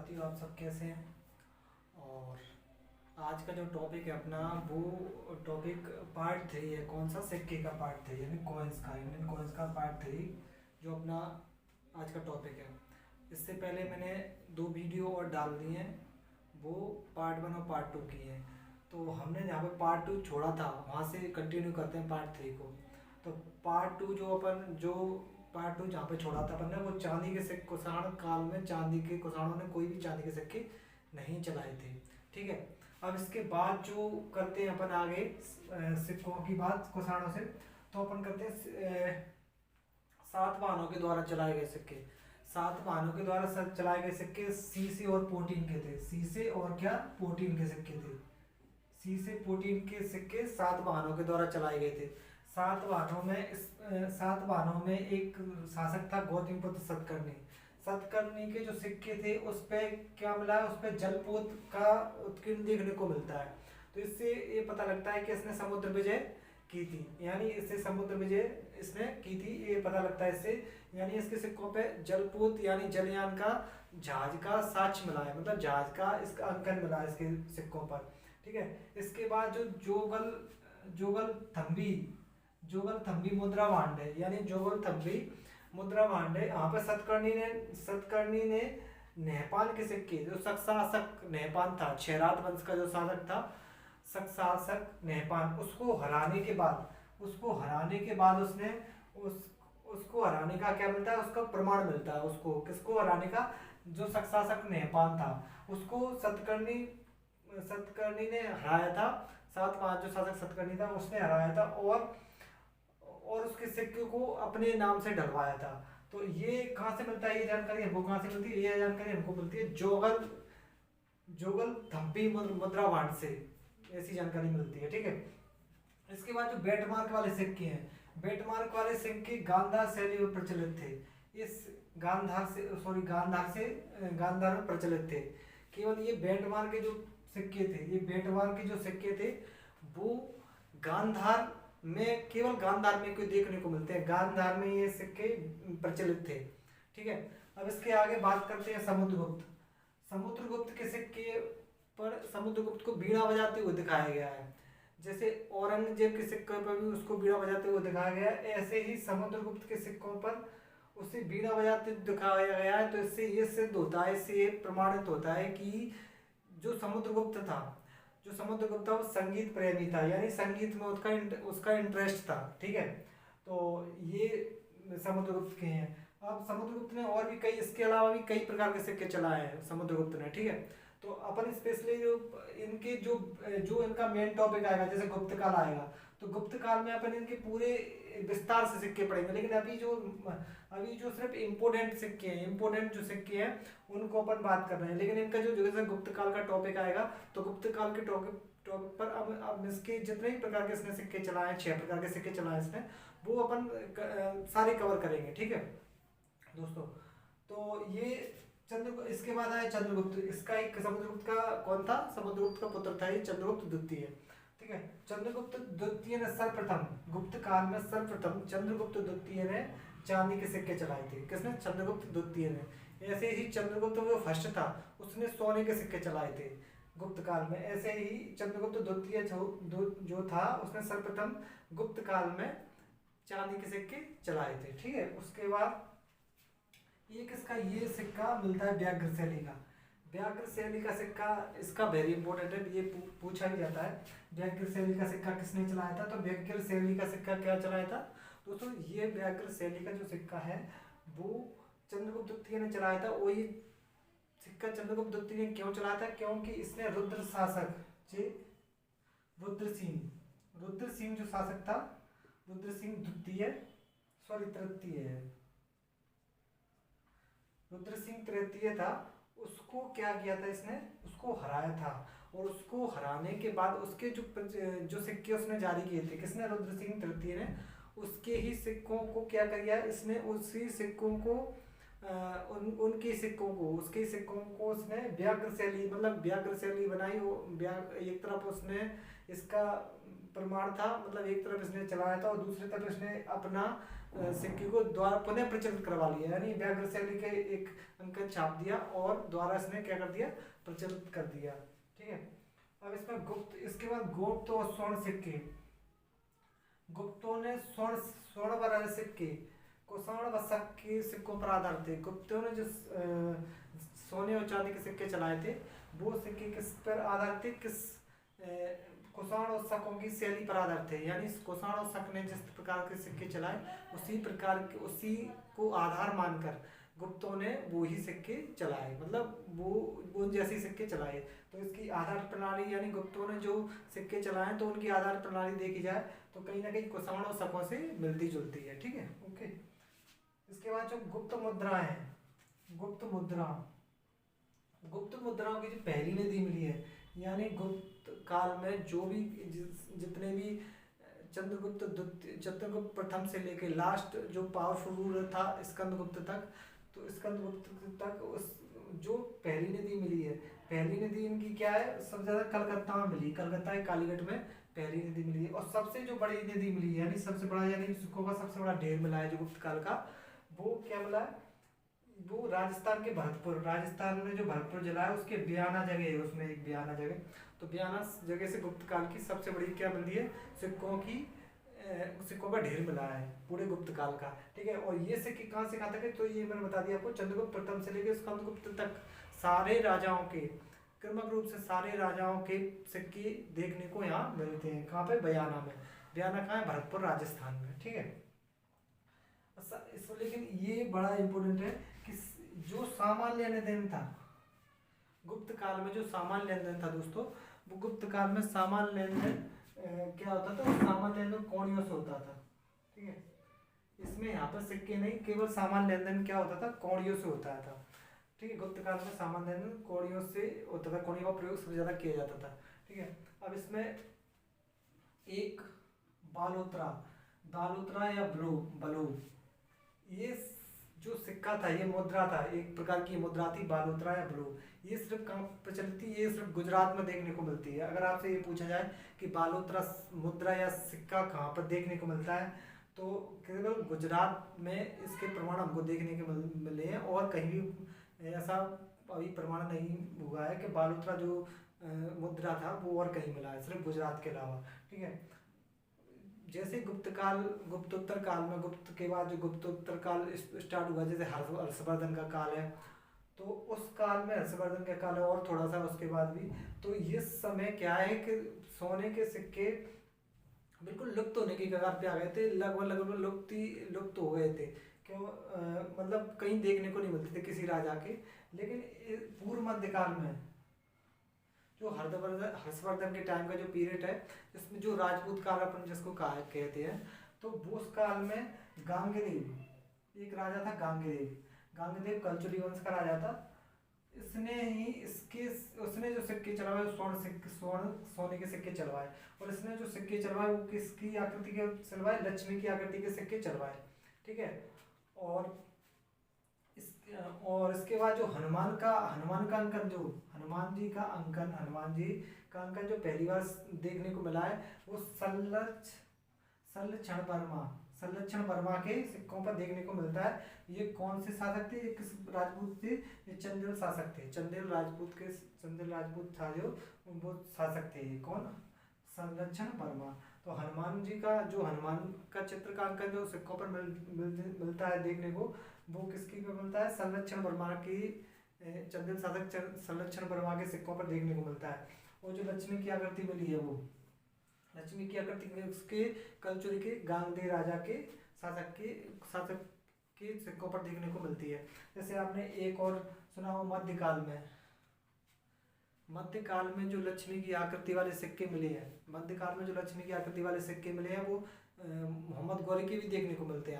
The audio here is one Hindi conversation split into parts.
साथियों, आप सब कैसे हैं। और आज का जो टॉपिक है अपना, वो टॉपिक पार्ट 3 है। कौन सा? सिक्के का पार्ट 3, यानी कॉइन्स का, इंडियन कॉइन्स का पार्ट 3 जो अपना आज का टॉपिक है। इससे पहले मैंने 2 वीडियो और डाल दी हैं, वो पार्ट 1 और पार्ट 2 की हैं। तो हमने जहाँ पे पार्ट 2 छोड़ा था वहाँ से कंटिन्यू करते हैं पार्ट 3 को। तो पार्ट 2 जो पार्ट 2 जहाँ पे छोड़ा था अपन ने, वो चांदी के सिक्के, कुषाण काल में चांदी के कुषाणों ने कोई भी चांदी के सिक्के नहीं चलाए थे। ठीक है। अब इसके बाद जो करते हैं अपन आगे, सिक्कों की बात कुषाणों से, तो अपन करते हैं 7 वाहनों के द्वारा चलाए गए सिक्के। 7 वाहनों के द्वारा चलाए गए सिक्के सीसे और पोटीन के थे। सीसे और क्या? पोटीन के सिक्के थे। सीसे पोटीन के सिक्के 7 वाहनों के द्वारा चलाए गए थे। 7 वाहनों में एक शासक था गौतमीपुत्र सतकर्णी। सतकर्णी के जो सिक्के थे उस पे क्या मिला है? उस पे जलपोत का उत्कीर्ण देखने को मिलता है। तो इससे ये पता लगता है कि इसने समुद्र विजय की थी, यानी इससे समुद्र विजय इसने की थी, ये पता लगता है इससे। यानी इसके सिक्कों पे जलपोत यानी जलयान का जहाज का साक्ष्य मिला है, मतलब जहाज का इसका अंकन मिला है इसके सिक्कों पर। ठीक है। इसके बाद जो जोगल जोगल थम्बी जोगल थम्बी मुद्रा भांड है, यानी जोगल थम्बी मुद्रा भांड है। यहाँ पे सतकर्णी ने नेपाल के सिक्के, जो सक्सासक नेपाल था, क्षयरात वंश का जो शासक था, सक्सासक नेपाल, उसको हराने के बाद उसने उसको हराने का क्या मिलता है? उसका प्रमाण मिलता है। उसको किसको हराने का? जो सक्सासक नेपाल था उसको सतकर्णी ने हराया था। 7 जो शासक सतकर्णी था उसने हराया था, और उसके सिक्के को अपने नाम से ढलवाया था। तो ये कहाँ से मिलता है? ये जानकारी हमको कहाँ से मिलती है? ये जानकारी हमको मिलती है जोगल थम्पी मुद्रा भांड से, ऐसी जानकारी मिलती है। ठीक है। इसके बाद जो बेटमार्क वाले सिक्के हैं, बेटमार्क वाले सिक्के गांधार शैली में प्रचलित थे। इस गांधार में प्रचलित थे। केवल ये बेटमार्क के जो सिक्के थे वो गांधार में, केवल गांधार में कोई देखने को मिलते हैं। गांधार में ये सिक्के प्रचलित थे। ठीक है। अब इसके आगे बात करते हैं समुद्रगुप्त। समुद्रगुप्त के सिक्के पर समुद्रगुप्त को बीड़ा बजाते हुए दिखाया गया है। जैसे औरंगजेब के सिक्के पर भी उसको बीड़ा बजाते हुए दिखाया गया है, ऐसे ही समुद्रगुप्त के सिक्कों पर उसे बीड़ा बजाते दिखाया गया है। तो इससे ये सिद्ध होता है, इससे ये प्रमाणित होता है कि जो समुद्रगुप्त था वो संगीत प्रेमी था, यानी संगीत में उसका इंटरेस्ट था। ठीक है। तो ये समुद्रगुप्त के हैं। अब समुद्रगुप्त ने और भी कई, इसके अलावा भी कई प्रकार के सिक्के चलाए हैं समुद्रगुप्त ने। ठीक है। तो अपन स्पेशली जो इनका मेन टॉपिक आएगा, जैसे गुप्त काल आएगा, तो गुप्त काल में अपन इनके पूरे विस्तार से सिक्के पढ़ेंगे। लेकिन अभी जो सिर्फ इम्पोर्टेंट जो सिक्के हैं उनको अपन बात कर रहे हैं। लेकिन इनका जो जैसे गुप्त काल का टॉपिक आएगा, तो गुप्त काल के टॉपिक पर अब इसके जितने भी प्रकार के इसने सिक्के चलाए हैं, 6 प्रकार के सिक्के चलाए इसने, वो अपन सारे कवर करेंगे। ठीक है दोस्तों। तो ये इसके बाद आया चंद्रगुप्त। इसका एक समुद्रगुप्त का कौन था? समुद्रगुप्त का पुत्र था ये चंद्रगुप्त द्वितीय। ठीक है। चंद्रगुप्त द्वितीय ने गुप्त काल में सर्वप्रथम चंद्रगुप्त द्वितीय ने चांदी के सिक्के चलाए थे। किसने? चंद्रगुप्त द्वितीय ने। ऐसे ही चंद्रगुप्त जो फर्स्ट था उसने सोने के सिक्के चलाए थे गुप्त काल में। ऐसे ही चंद्रगुप्त द्वितीय जो था उसने सर्वप्रथम गुप्त काल में चांदी के सिक्के चलाए थे। ठीक है। उसके बाद ये सिक्का मिलता है व्याघ्र शैली का। व्याघ्र शैली का सिक्का इसका वेरी इंपॉर्टेंट है, ये पूछा भी जाता है। व्याघ्र शैली का सिक्का किसने चलाया था? तो व्याघ्र शैली का सिक्का क्या चलाया था दोस्तों? ये व्याघ्र शैली का जो सिक्का है वो चंद्रगुप्त द्वितीय ने चलाया था। वो ये सिक्का चंद्रगुप्त द्वितीय ने क्यों चलाया था? क्योंकि इसने रुद्र सिंह जो शासक था, रुद्र सिंह तृतीय था, उसको क्या किया था? इसने उसको हराया था। और उसको हराने के बाद उसके जो सिक्के उसने जारी किए थे, किसने? रुद्र सिंह तृतीय ने। उसके ही सिक्कों को क्या किया इसने? उसी सिक्कों को उनकी सिक्कों को उसके सिक्कों को उसने व्याघ्र शैली मतलब व्याघ्र शैली बनाई। वो एक तरफ उसने इसका प्रमाण था, मतलब एक तरफ इसने चलाया था और दूसरी तरफ इसने अपना सिक्के को द्वारा पुनः प्रचलित करवा लिया, यानी व्याघ्र शैली के एक अंकन छाप दिया और द्वारा इसने क्या कर दिया, प्रचलित कर दिया। ठीक है, अब इसमें गुप्त, इसके बाद गुप्त और स्वर्ण सिक्के। गुप्तों ने स्वर्ण स्वर्ण वाले सिक्के कुषाण व शक के सिक्कों पर आधारित थे। गुप्तों ने जो सोने और चांदी के सिक्के चलाए थे वो सिक्के किस पर आधारित थे, किस कुषाण और शकों की शैली पर आधारित थे। यानी कुषाण और शक ने जिस प्रकार के सिक्के चलाए उसी प्रकार के, उसी को आधार मानकर गुप्तों ने वो ही सिक्के चलाए, मतलब वो जैसे सिक्के चलाए। तो इसकी आधार प्रणाली यानी गुप्तों ने जो सिक्के चलाए तो उनकी आधार प्रणाली देखी जाए तो कहीं ना कहीं कुषाण और शकों से मिलती जुलती है। ठीक है, ओके। इसके बाद जो गुप्त मुद्रा है, गुप्त मुद्रा, गुप्त मुद्राओं की जो पहली नदी मिली है, यानी गुप्त काल में जो भी जितने भी चंद्रगुप्त प्रथम से लेके लास्ट जो पावरफुल रूलर था स्कंदगुप्त तक, तो स्कंदगुप्त तक उस जो पहली नदी मिली है, पहली नदी इनकी क्या है, सबसे ज्यादा कलकत्ता में मिली, कलकत्ता के कालीगढ़ में पहली नदी मिली है। और सबसे जो बड़ी नदी मिली है यानी सबसे बड़ा यानी सिक्कों का सबसे बड़ा ढेर मिला है जो गुप्त काल का, वो क्या मिला है, वो राजस्थान के भरतपुर, राजस्थान में जो भरतपुर जिला है उसके ब्याना जगह है, उसमें एक ब्याना जगह, तो ब्याना जगह से गुप्त काल की सबसे बड़ी क्या मिली है, सिक्कों का ढेर मिला है पूरे गुप्त काल का। ठीक है, और ये सिक्के कहाँ से कहाँ तक है, तो ये मैंने बता दिया आपको, चंद्रगुप्त प्रथम से लेकर स्कंदगुप्त तक सारे राजाओं के, क्रमक रूप से सारे राजाओं के सिक्के देखने को यहाँ मिलते हैं। कहाँ पे, बयाना में। बयाना कहाँ है, भरतपुर राजस्थान में। ठीक है, लेकिन ये बड़ा इंपॉर्टेंट है कि जो सामान्य लेन देन था गुप्त काल में, जो सामान्य लेन देन था दोस्तों, वो गुप्त काल में सामान्य लेन देन क्या होता था, सामान्य लेन देन कौड़ियों से होता था। ठीक है, इसमें यहाँ पर सिक्के नहीं, केवल सामान्य लेन देन क्या होता था, कौड़ियों से होता था। ठीक है, गुप्त काल में सामान्य लेन देन कौड़ियों से होता था, कौड़ियों का प्रयोग सबसे ज्यादा किया जाता था। ठीक है, अब इसमें एक बालोत्रा, दालोत्रा या बलो, ये जो सिक्का था, ये मुद्रा था, एक प्रकार की मुद्रा थी, बालोत्रा या बलो। ये सिर्फ कहाँ प्रचलित थी, ये सिर्फ गुजरात में देखने को मिलती है। अगर आपसे ये पूछा जाए कि बालोत्रा मुद्रा या सिक्का कहाँ पर देखने को मिलता है, तो केवल गुजरात में इसके प्रमाण हमको देखने के मिले हैं, और कहीं भी ऐसा अभी प्रमाण नहीं हुआ है कि बालोत्रा जो मुद्रा था वो और कहीं मिला है, सिर्फ गुजरात के अलावा। ठीक है, जैसे गुप्तोत्तर काल में, गुप्त के बाद जो गुप्तोत्तर काल स्टार्ट हुआ, जैसे हर्षवर्धन का काल है, तो उस काल में हर्षवर्धन का काल है और थोड़ा सा उसके बाद भी, तो ये समय क्या है कि सोने के सिक्के बिल्कुल लुप्त होने की कगार पे आ गए थे, लगभग लुप्त हो गए थे। क्यों, मतलब कहीं देखने को नहीं मिलते थे किसी राजा के। लेकिन पूर्व मध्यकाल में जो हर्षवर्धन के टाइम का जो पीरियड है, इसमें जो राजपूत काल अपन जिसको कहते हैं, तो वो उस काल में गांगेदेव, एक राजा था गांगेदेव कलचुरी वंश का राजा था। उसने जो सिक्के चलवाए सोने के सिक्के चलवाए, और इसने जो सिक्के चलवाए वो किसकी आकृति के चलवाए, लक्ष्मी की आकृति के सिक्के चलवाए। ठीक है, और इसके बाद जो हनुमान का अंकन, जो हनुमान जी का अंकन जो पहली बार देखने को मिला है, वो संलक्षण वर्मा के सिक्कों पर देखने को मिलता है। ये कौन से शासक थे, ये किस राजपूत थे, ये चंदेल शासक थे, चंदेल राजपूत था जो वो शासक थे। ये कौन, संलक्षण वर्मा। तो हनुमान जी का जो हनुमान का चित्र का अंकन जो सिक्कों पर मिलता है देखने को, वो किसकी पे मिलता है, संलक्षण वर्मा की, चंदेल शासक संलक्षण वर्मा के सिक्कों पर देखने को मिलता है। और जो लक्ष्मी की आकृति मिली है, वो लक्ष्मी की आकृति उसके कलचुरी के गांगदेव राजा के शासक के सिक्कों पर देखने को मिलती है। जैसे आपने एक और सुना हो, मध्यकाल में जो लक्ष्मी की आकृति वाले सिक्के मिले हैं, वो मोहम्मद गौरी के भी देखने को मिलते हैं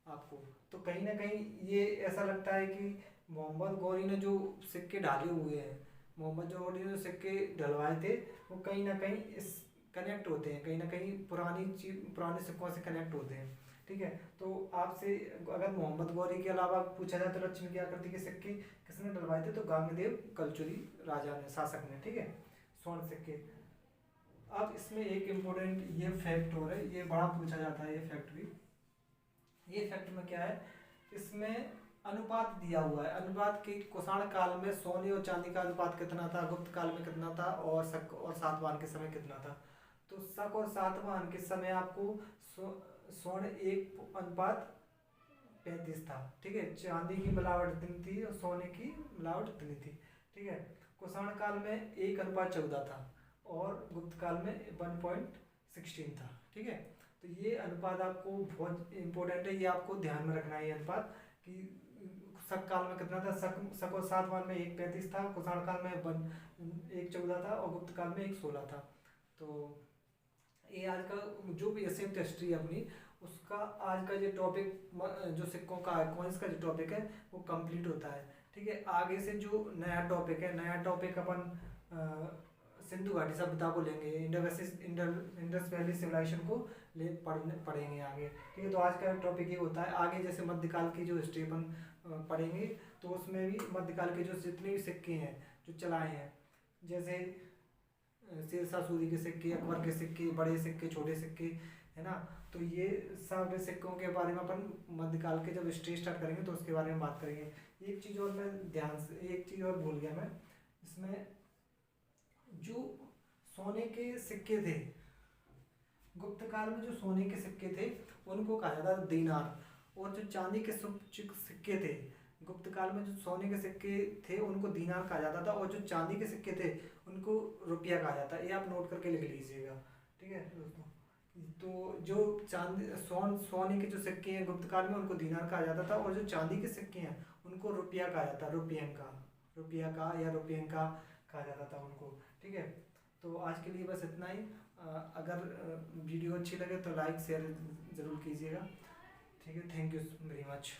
आपको। तो कहीं ना कहीं ये ऐसा लगता है कि मोहम्मद गौरी ने जो सिक्के ढाले हुए हैं, मोहम्मद गौरी ने जो सिक्के ढलवाए थे, वो कहीं ना कहीं इस कनेक्ट होते हैं, कहीं ना कहीं पुराने सिक्कों से कनेक्ट होते हैं। ठीक है। तो आपसे अगर मोहम्मद गौरी के अलावा पूछा जाए तो लक्ष्मी की आकृति के सिक्के किसने डलवाए थे, तो गांगदेव कलचुरी राजा ने, शासक ने, ठीक है, स्वर्ण सिक्के। अब इसमें एक इम्पोर्टेंट ये फैक्ट और है, ये बड़ा पूछा जाता है ये फैक्ट भी। ये फैक्ट में क्या है, इसमें अनुपात दिया हुआ है, अनुपात की कुषाण काल में सोने और चांदी का अनुपात कितना था, गुप्त काल में कितना था, और शक और सातवाहन के समय कितना था। तो शक और सातवाहन के समय आपको स्वर्ण 1:35 था, ठीक है। चांदी की मिलावट इतनी थी और सोने की मिलावट इतनी थी, ठीक है। कुषाण काल में 1:14 था और गुप्त काल में 1:16 था, ठीक है। तो ये अनुपात आपको बहुत इंपॉर्टेंट है, ये आपको ध्यान में रखना है ये अनुपात कि शक काल में कितना था, शक और सातवाहन में 1:35 था, कुषाण काल में 1:14 था और गुप्त काल में 1:16 था। तो ये आज का जो भी एशियन हिस्ट्री है अपनी, उसका आज का ये टॉपिक जो सिक्कों का है, कॉइन्स का जो टॉपिक है वो कंप्लीट होता है, ठीक है। आगे से जो नया टॉपिक है, नया टॉपिक अपन सिंधु घाटी सभ्यता को लेंगे, इंडस वैली सिविलाइजेशन को पढ़ेंगे आगे, ठीक है। तो आज का टॉपिक ये होता है। आगे जैसे मध्यकाल की जो हिस्ट्री अपन पढ़ेंगे तो उसमें भी मध्यकाल के जो जितने भी सिक्के हैं जो चलाए हैं, जैसे शेरशाह सूरी के सिक्के, अकबर के सिक्के, बड़े सिक्के, छोटे सिक्के, है ना। तो ये सब सिक्कों के बारे में अपन मध्यकाल के जब हिस्ट्री स्टार्ट करेंगे तो उसके बारे में बात करेंगे। एक चीज़ और मैं ध्यान से, एक चीज़ और भूल गया मैं इसमें, जो सोने के सिक्के थे गुप्त काल में, जो सोने के सिक्के थे उनको कहा जाता था दीनार, और जो चांदी के सिक्के थे गुप्त काल में, जो सोने के सिक्के थे उनको दीनार कहा जाता था, और जो चांदी के सिक्के थे उनको रुपया कहा जाता है। ये आप नोट करके लिख लीजिएगा, ठीक है दोस्तों। तो जो सोने के जो सिक्के हैं गुप्त काल में उनको दीनार कहा जाता था, और जो चांदी के सिक्के हैं उनको रुपया कहा जाता, रुपया का या रुपयंका कहा जाता था उनको, ठीक है। तो आज के लिए बस इतना ही। अगर वीडियो अच्छी लगे तो लाइक शेयर ज़रूर कीजिएगा, ठीक है। Thank you very much.